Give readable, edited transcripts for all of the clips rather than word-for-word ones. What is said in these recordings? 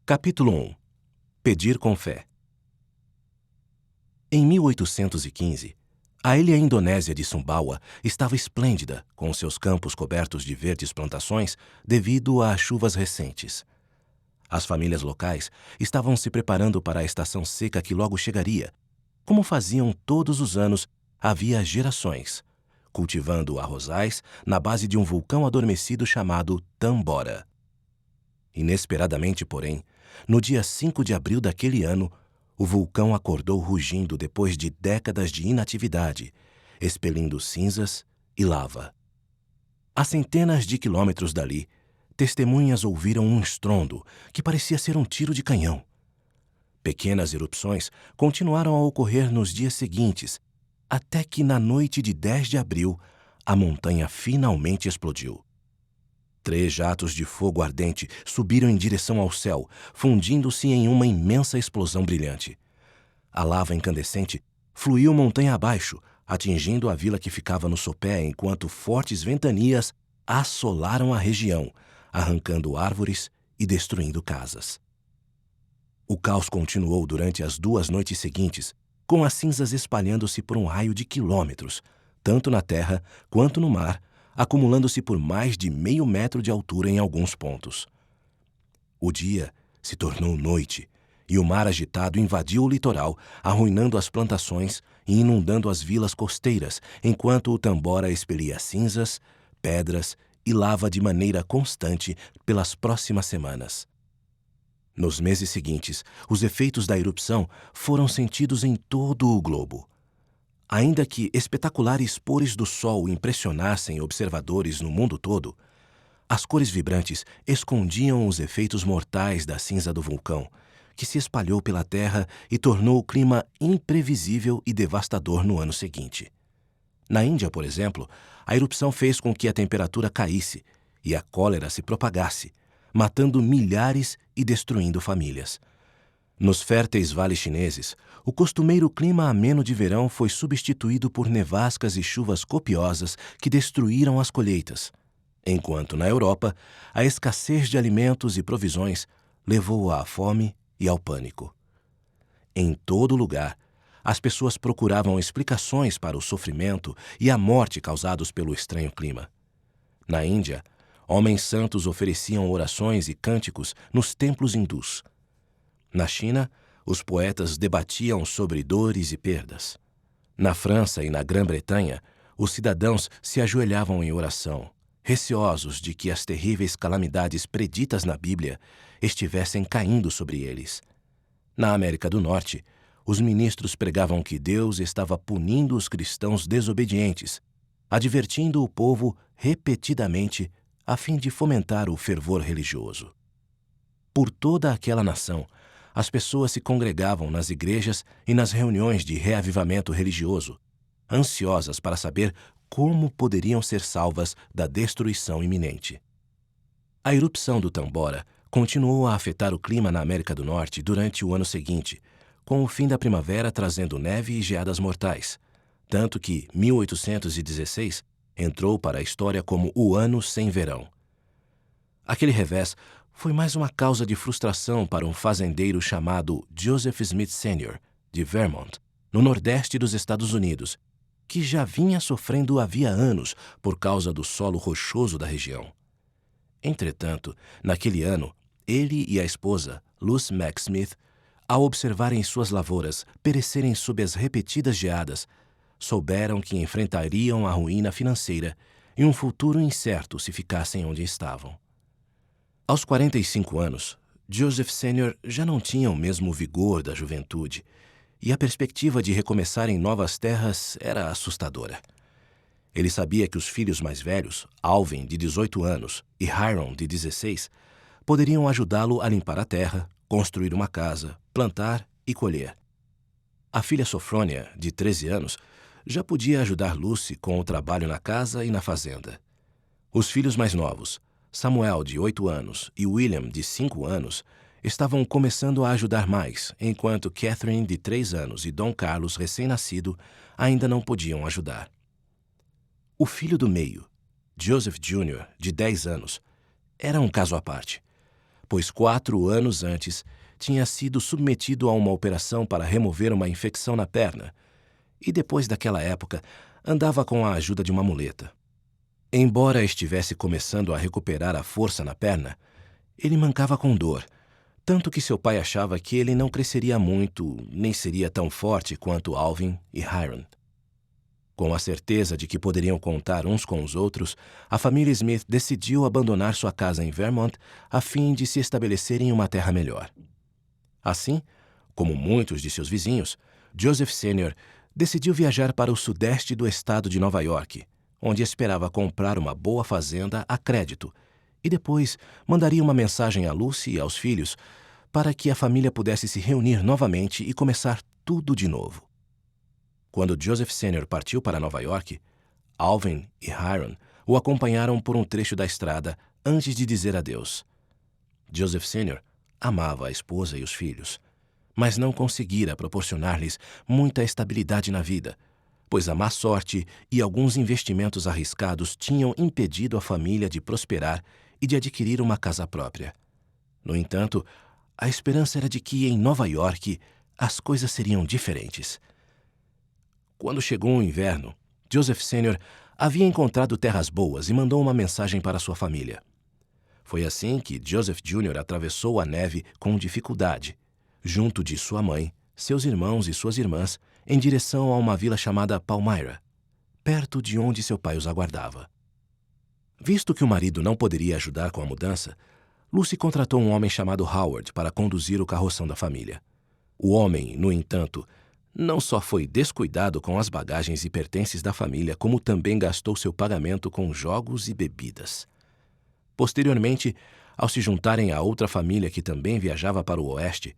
Capítulo 1. Pedir com fé. Em 1815, a ilha indonésia de Sumbawa estava esplêndida, com seus campos cobertos de verdes plantações devido a chuvas recentes. As famílias locais estavam se preparando para a estação seca que logo chegaria, como faziam todos os anos havia gerações, cultivando arrozais na base de um vulcão adormecido chamado Tambora. Inesperadamente, porém, no dia 5 de abril daquele ano, o vulcão acordou rugindo depois de décadas de inatividade, expelindo cinzas e lava. A centenas de quilômetros dali, testemunhas ouviram um estrondo que parecia ser um tiro de canhão. Pequenas erupções continuaram a ocorrer nos dias seguintes, até que na noite de 10 de abril, a montanha finalmente explodiu. 3 jatos de fogo ardente subiram em direção ao céu, fundindo-se em uma imensa explosão brilhante. A lava incandescente fluiu montanha abaixo, atingindo a vila que ficava no sopé enquanto fortes ventanias assolaram a região, arrancando árvores e destruindo casas. O caos continuou durante as 2 noites seguintes, com as cinzas espalhando-se por um raio de quilômetros, tanto na terra quanto no mar, acumulando-se por mais de meio metro de altura em alguns pontos. O dia se tornou noite, e o mar agitado invadiu o litoral, arruinando as plantações e inundando as vilas costeiras, enquanto o Tambora expelia cinzas, pedras e lava de maneira constante pelas próximas semanas. Nos meses seguintes, os efeitos da erupção foram sentidos em todo o globo. Ainda que espetaculares pores do sol impressionassem observadores no mundo todo, as cores vibrantes escondiam os efeitos mortais da cinza do vulcão, que se espalhou pela terra e tornou o clima imprevisível e devastador no ano seguinte. Na Índia, por exemplo, a erupção fez com que a temperatura caísse e a cólera se propagasse, matando milhares e destruindo famílias. Nos férteis vales chineses, o costumeiro clima ameno de verão foi substituído por nevascas e chuvas copiosas que destruíram as colheitas, enquanto na Europa, a escassez de alimentos e provisões levou à fome e ao pânico. Em todo lugar, as pessoas procuravam explicações para o sofrimento e a morte causados pelo estranho clima. Na Índia, homens santos ofereciam orações e cânticos nos templos hindus. Na China, os poetas debatiam sobre dores e perdas. Na França e na Grã-Bretanha, os cidadãos se ajoelhavam em oração, receosos de que as terríveis calamidades preditas na Bíblia estivessem caindo sobre eles. Na América do Norte, os ministros pregavam que Deus estava punindo os cristãos desobedientes, advertindo o povo repetidamente a fim de fomentar o fervor religioso. Por toda aquela nação, as pessoas se congregavam nas igrejas e nas reuniões de reavivamento religioso, ansiosas para saber como poderiam ser salvas da destruição iminente. A erupção do Tambora continuou a afetar o clima na América do Norte durante o ano seguinte, com o fim da primavera trazendo neve e geadas mortais, tanto que 1816 entrou para a história como o Ano Sem Verão. Aquele revés foi mais uma causa de frustração para um fazendeiro chamado Joseph Smith Sr., de Vermont, no nordeste dos Estados Unidos, que já vinha sofrendo havia anos por causa do solo rochoso da região. Entretanto, naquele ano, ele e a esposa, Luce Mack Smith, ao observarem suas lavouras perecerem sob as repetidas geadas, souberam que enfrentariam a ruína financeira e um futuro incerto se ficassem onde estavam. Aos 45 anos, Joseph Sr. já não tinha o mesmo vigor da juventude, e a perspectiva de recomeçar em novas terras era assustadora. Ele sabia que os filhos mais velhos, Alvin, de 18 anos, e Hiram, de 16, poderiam ajudá-lo a limpar a terra, construir uma casa, plantar e colher. A filha Sofrônia, de 13 anos, já podia ajudar Lucy com o trabalho na casa e na fazenda. Os filhos mais novos, Samuel, de 8 anos, e William, de 5 anos, estavam começando a ajudar mais, enquanto Catherine, de 3 anos, e Dom Carlos, recém-nascido, ainda não podiam ajudar. O filho do meio, Joseph Jr., de 10 anos, era um caso à parte. pois 4 anos antes tinha sido submetido a uma operação para remover uma infecção na perna, e depois daquela época andava com a ajuda de uma muleta. Embora estivesse começando a recuperar a força na perna, ele mancava com dor, tanto que seu pai achava que ele não cresceria muito, nem seria tão forte quanto Alvin e Hiram. Com a certeza de que poderiam contar uns com os outros, a família Smith decidiu abandonar sua casa em Vermont a fim de se estabelecer em uma terra melhor. Assim, como muitos de seus vizinhos, Joseph Sr. decidiu viajar para o sudeste do estado de Nova York, onde esperava comprar uma boa fazenda a crédito, e depois mandaria uma mensagem a Lucy e aos filhos para que a família pudesse se reunir novamente e começar tudo de novo. Quando Joseph Sr. partiu para Nova York, Alvin e Hiram o acompanharam por um trecho da estrada antes de dizer adeus. Joseph Sr. amava a esposa e os filhos, mas não conseguira proporcionar-lhes muita estabilidade na vida, pois a má sorte e alguns investimentos arriscados tinham impedido a família de prosperar e de adquirir uma casa própria. No entanto, a esperança era de que, em Nova York, as coisas seriam diferentes. Quando chegou o inverno, Joseph Sr. havia encontrado terras boas e mandou uma mensagem para sua família. Foi assim que Joseph Jr. atravessou a neve com dificuldade, junto de sua mãe, seus irmãos e suas irmãs, em direção a uma vila chamada Palmyra, perto de onde seu pai os aguardava. Visto que o marido não poderia ajudar com a mudança, Lucy contratou um homem chamado Howard para conduzir o carroção da família. O homem, no entanto, não só foi descuidado com as bagagens e pertences da família, como também gastou seu pagamento com jogos e bebidas. Posteriormente, ao se juntarem a outra família que também viajava para o oeste,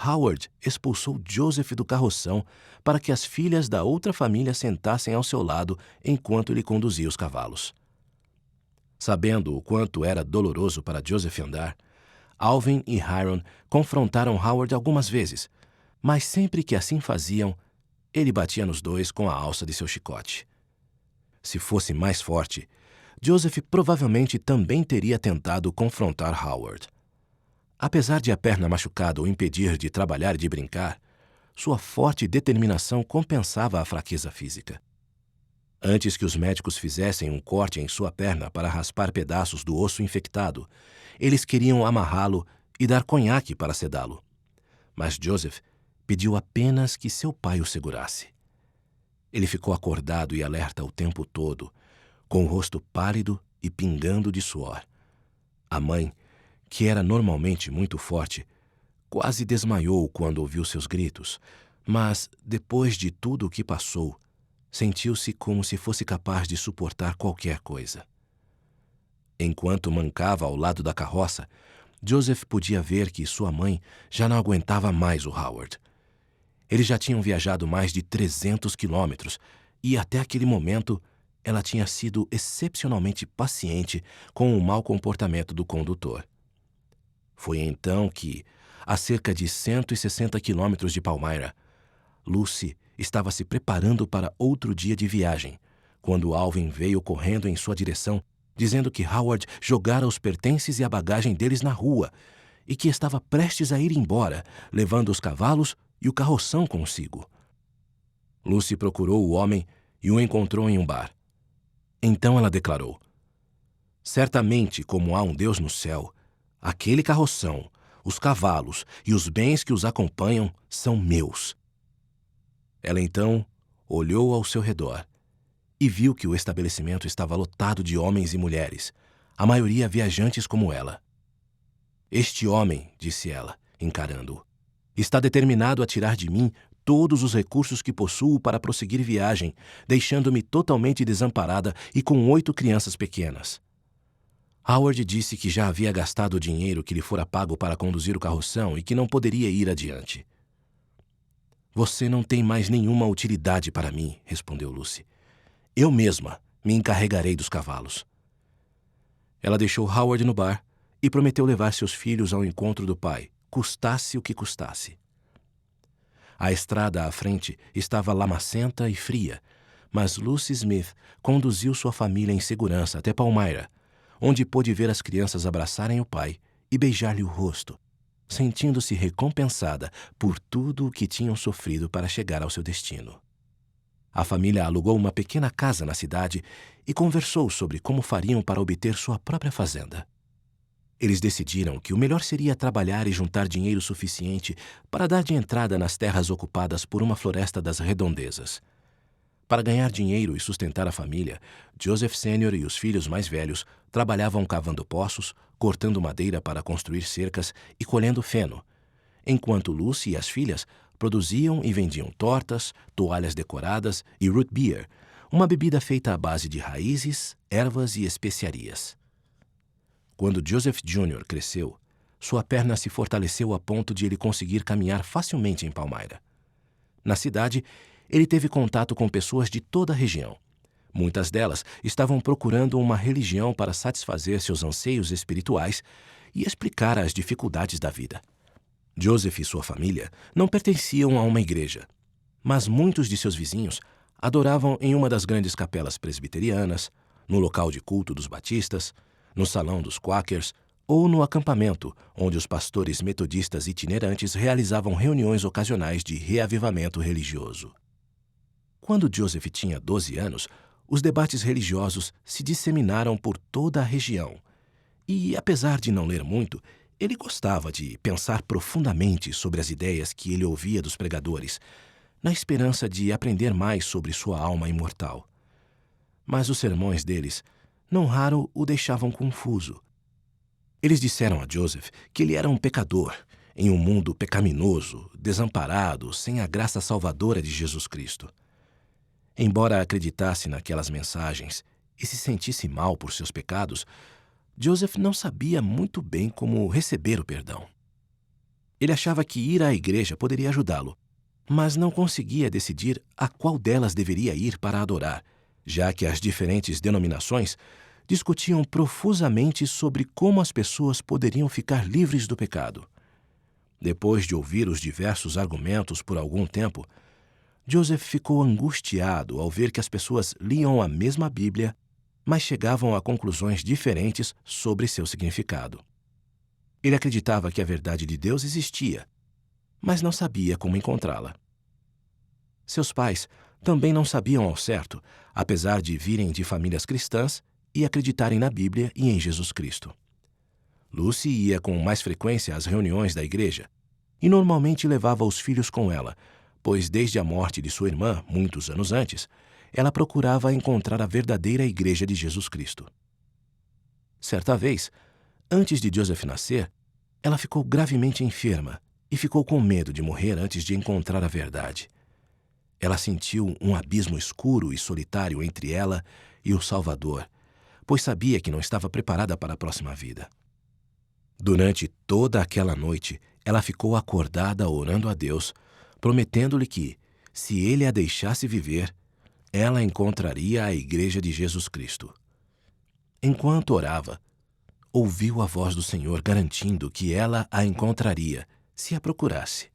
Howard expulsou Joseph do carroção para que as filhas da outra família sentassem ao seu lado enquanto ele conduzia os cavalos. Sabendo o quanto era doloroso para Joseph andar, Alvin e Hiram confrontaram Howard algumas vezes, mas sempre que assim faziam, ele batia nos dois com a alça de seu chicote. Se fosse mais forte, Joseph provavelmente também teria tentado confrontar Howard. Apesar de a perna machucada o impedir de trabalhar e de brincar, sua forte determinação compensava a fraqueza física. Antes que os médicos fizessem um corte em sua perna para raspar pedaços do osso infectado, eles queriam amarrá-lo e dar conhaque para sedá-lo. Mas Joseph pediu apenas que seu pai o segurasse. Ele ficou acordado e alerta o tempo todo, com o rosto pálido e pingando de suor. A mãe, que era normalmente muito forte, quase desmaiou quando ouviu seus gritos, mas, depois de tudo o que passou, sentiu-se como se fosse capaz de suportar qualquer coisa. Enquanto mancava ao lado da carroça, Joseph podia ver que sua mãe já não aguentava mais o Howard. Eles já tinham viajado mais de 300 quilômetros e, até aquele momento, ela tinha sido excepcionalmente paciente com o mau comportamento do condutor. Foi então que, a cerca de 160 quilômetros de Palmyra, Lucy estava se preparando para outro dia de viagem, quando Alvin veio correndo em sua direção, dizendo que Howard jogara os pertences e a bagagem deles na rua e que estava prestes a ir embora, levando os cavalos e o carroção consigo. Lucy procurou o homem e o encontrou em um bar. Então ela declarou: "Certamente, como há um Deus no céu, aquele carroção, os cavalos e os bens que os acompanham são meus." Ela então olhou ao seu redor e viu que o estabelecimento estava lotado de homens e mulheres, a maioria viajantes como ela. "Este homem", disse ela, encarando-o, "está determinado a tirar de mim todos os recursos que possuo para prosseguir viagem, deixando-me totalmente desamparada e com 8 crianças pequenas." Howard disse que já havia gastado o dinheiro que lhe fora pago para conduzir o carroção e que não poderia ir adiante. "Você não tem mais nenhuma utilidade para mim", respondeu Lucy. "Eu mesma me encarregarei dos cavalos." Ela deixou Howard no bar e prometeu levar seus filhos ao encontro do pai, custasse o que custasse. A estrada à frente estava lamacenta e fria, mas Lucy Smith conduziu sua família em segurança até Palmyra, onde pôde ver as crianças abraçarem o pai e beijar-lhe o rosto, sentindo-se recompensada por tudo o que tinham sofrido para chegar ao seu destino. A família alugou uma pequena casa na cidade e conversou sobre como fariam para obter sua própria fazenda. Eles decidiram que o melhor seria trabalhar e juntar dinheiro suficiente para dar de entrada nas terras ocupadas por uma floresta das redondezas. Para ganhar dinheiro e sustentar a família, Joseph Sênior e os filhos mais velhos trabalhavam cavando poços, cortando madeira para construir cercas e colhendo feno, enquanto Lucy e as filhas produziam e vendiam tortas, toalhas decoradas e root beer, uma bebida feita à base de raízes, ervas e especiarias. Quando Joseph Jr. cresceu, sua perna se fortaleceu a ponto de ele conseguir caminhar facilmente em Palmyra. Na cidade, ele teve contato com pessoas de toda a região. Muitas delas estavam procurando uma religião para satisfazer seus anseios espirituais e explicar as dificuldades da vida. Joseph e sua família não pertenciam a uma igreja, mas muitos de seus vizinhos adoravam em uma das grandes capelas presbiterianas, no local de culto dos batistas, no salão dos Quakers ou no acampamento, onde os pastores metodistas itinerantes realizavam reuniões ocasionais de reavivamento religioso. Quando Joseph tinha 12 anos, os debates religiosos se disseminaram por toda a região e, apesar de não ler muito, ele gostava de pensar profundamente sobre as ideias que ele ouvia dos pregadores, na esperança de aprender mais sobre sua alma imortal. Mas os sermões deles não raro o deixavam confuso. Eles disseram a Joseph que ele era um pecador, em um mundo pecaminoso, desamparado, sem a graça salvadora de Jesus Cristo. Embora acreditasse naquelas mensagens e se sentisse mal por seus pecados, Joseph não sabia muito bem como receber o perdão. Ele achava que ir à igreja poderia ajudá-lo, mas não conseguia decidir a qual delas deveria ir para adorar, já que as diferentes denominações discutiam profusamente sobre como as pessoas poderiam ficar livres do pecado. Depois de ouvir os diversos argumentos por algum tempo, Joseph ficou angustiado ao ver que as pessoas liam a mesma Bíblia, mas chegavam a conclusões diferentes sobre seu significado. Ele acreditava que a verdade de Deus existia, mas não sabia como encontrá-la. Seus pais também não sabiam ao certo, apesar de virem de famílias cristãs e acreditarem na Bíblia e em Jesus Cristo. Lucy ia com mais frequência às reuniões da igreja e normalmente levava os filhos com ela, pois desde a morte de sua irmã, muitos anos antes, ela procurava encontrar a verdadeira Igreja de Jesus Cristo. Certa vez, antes de Joseph nascer, ela ficou gravemente enferma e ficou com medo de morrer antes de encontrar a verdade. Ela sentiu um abismo escuro e solitário entre ela e o Salvador, pois sabia que não estava preparada para a próxima vida. Durante toda aquela noite, ela ficou acordada orando a Deus, prometendo-lhe que, se ele a deixasse viver, ela encontraria a Igreja de Jesus Cristo. Enquanto orava, ouviu a voz do Senhor garantindo que ela a encontraria, se a procurasse.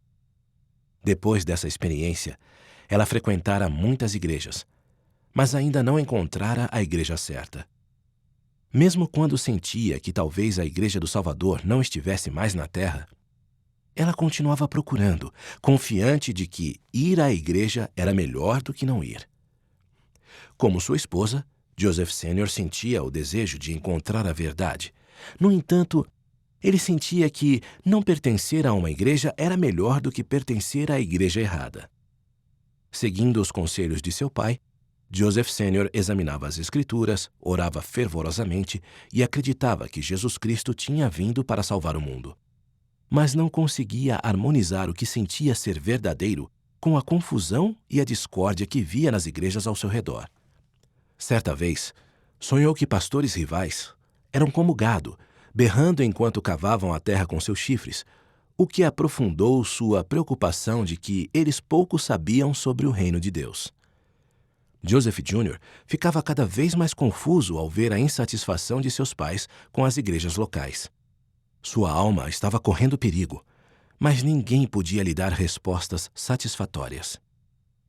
Depois dessa experiência, ela frequentara muitas igrejas, mas ainda não encontrara a igreja certa. Mesmo quando sentia que talvez a Igreja do Salvador não estivesse mais na terra, ela continuava procurando, confiante de que ir à igreja era melhor do que não ir. Como sua esposa, Joseph Sênior sentia o desejo de encontrar a verdade. No entanto, ele sentia que não pertencer a uma igreja era melhor do que pertencer à igreja errada. Seguindo os conselhos de seu pai, Joseph Sênior examinava as Escrituras, orava fervorosamente e acreditava que Jesus Cristo tinha vindo para salvar o mundo. Mas não conseguia harmonizar o que sentia ser verdadeiro com a confusão e a discórdia que via nas igrejas ao seu redor. Certa vez, sonhou que pastores rivais eram como gado, berrando enquanto cavavam a terra com seus chifres, o que aprofundou sua preocupação de que eles pouco sabiam sobre o reino de Deus. Joseph Jr. ficava cada vez mais confuso ao ver a insatisfação de seus pais com as igrejas locais. Sua alma estava correndo perigo, mas ninguém podia lhe dar respostas satisfatórias.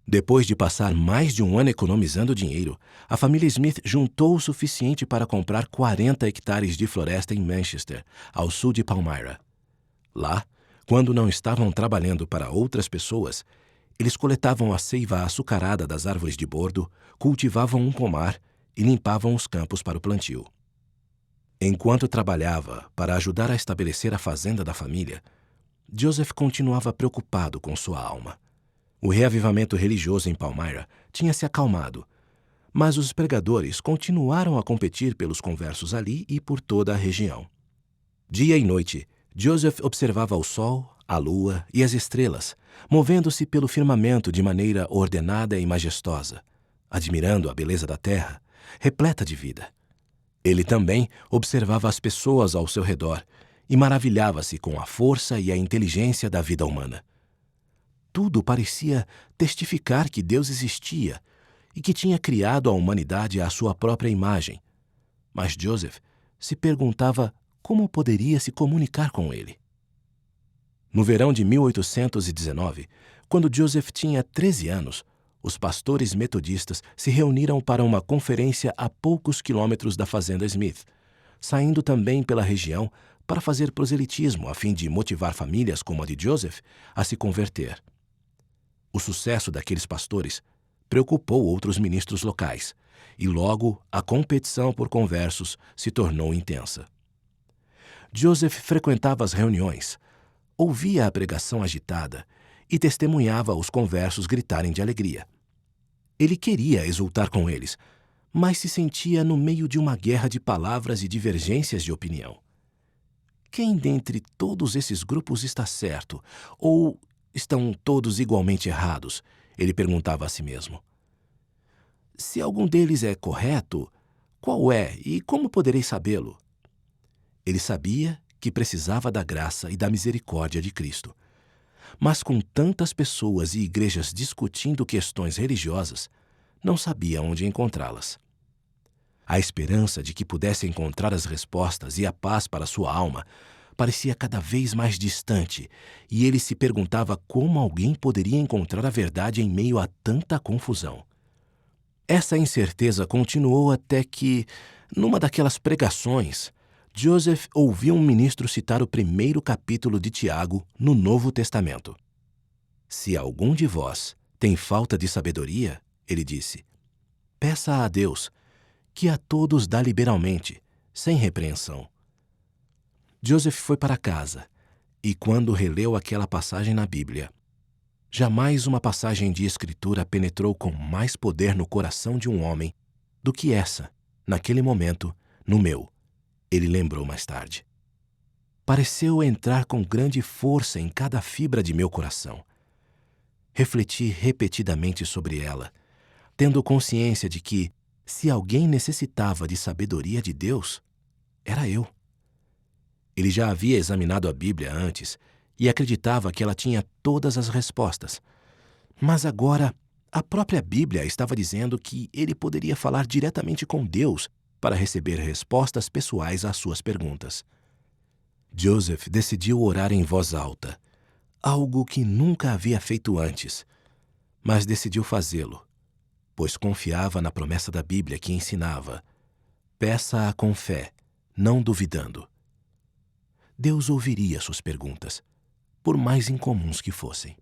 Depois de passar mais de um ano economizando dinheiro, a família Smith juntou o suficiente para comprar 40 hectares de floresta em Manchester, ao sul de Palmyra. Lá, quando não estavam trabalhando para outras pessoas, eles coletavam a seiva açucarada das árvores de bordo, cultivavam um pomar e limpavam os campos para o plantio. Enquanto trabalhava para ajudar a estabelecer a fazenda da família, Joseph continuava preocupado com sua alma. O reavivamento religioso em Palmyra tinha se acalmado, mas os pregadores continuaram a competir pelos conversos ali e por toda a região. Dia e noite, Joseph observava o sol, a lua e as estrelas, movendo-se pelo firmamento de maneira ordenada e majestosa, admirando a beleza da terra, repleta de vida. Ele também observava as pessoas ao seu redor e maravilhava-se com a força e a inteligência da vida humana. Tudo parecia testificar que Deus existia e que tinha criado a humanidade à sua própria imagem. Mas Joseph se perguntava como poderia se comunicar com ele. No verão de 1819, quando Joseph tinha 13 anos, os pastores metodistas se reuniram para uma conferência a poucos quilômetros da fazenda Smith, saindo também pela região para fazer proselitismo a fim de motivar famílias como a de Joseph a se converter. O sucesso daqueles pastores preocupou outros ministros locais, e logo a competição por conversos se tornou intensa. Joseph frequentava as reuniões, ouvia a pregação agitada e testemunhava os conversos gritarem de alegria. Ele queria exultar com eles, mas se sentia no meio de uma guerra de palavras e divergências de opinião. Quem dentre todos esses grupos está certo, ou estão todos igualmente errados? Ele perguntava a si mesmo. Se algum deles é correto, qual é e como poderei sabê-lo? Ele sabia que precisava da graça e da misericórdia de Cristo. Mas com tantas pessoas e igrejas discutindo questões religiosas, não sabia onde encontrá-las. A esperança de que pudesse encontrar as respostas e a paz para sua alma parecia cada vez mais distante, e ele se perguntava como alguém poderia encontrar a verdade em meio a tanta confusão. Essa incerteza continuou até que, numa daquelas pregações, Joseph ouviu um ministro citar o primeiro capítulo de Tiago no Novo Testamento. Se algum de vós tem falta de sabedoria, ele disse, peça a Deus, que a todos dá liberalmente, sem repreensão. Joseph foi para casa, e quando releu aquela passagem na Bíblia, jamais uma passagem de Escritura penetrou com mais poder no coração de um homem do que essa, naquele momento, no meu. Ele lembrou mais tarde. Pareceu entrar com grande força em cada fibra de meu coração. Refleti repetidamente sobre ela, tendo consciência de que, se alguém necessitava de sabedoria de Deus, era eu. Ele já havia examinado a Bíblia antes e acreditava que ela tinha todas as respostas. Mas agora, a própria Bíblia estava dizendo que ele poderia falar diretamente com Deus para receber respostas pessoais às suas perguntas. Joseph decidiu orar em voz alta, algo que nunca havia feito antes, mas decidiu fazê-lo, pois confiava na promessa da Bíblia que ensinava: peça-a com fé, não duvidando. Deus ouviria suas perguntas, por mais incomuns que fossem.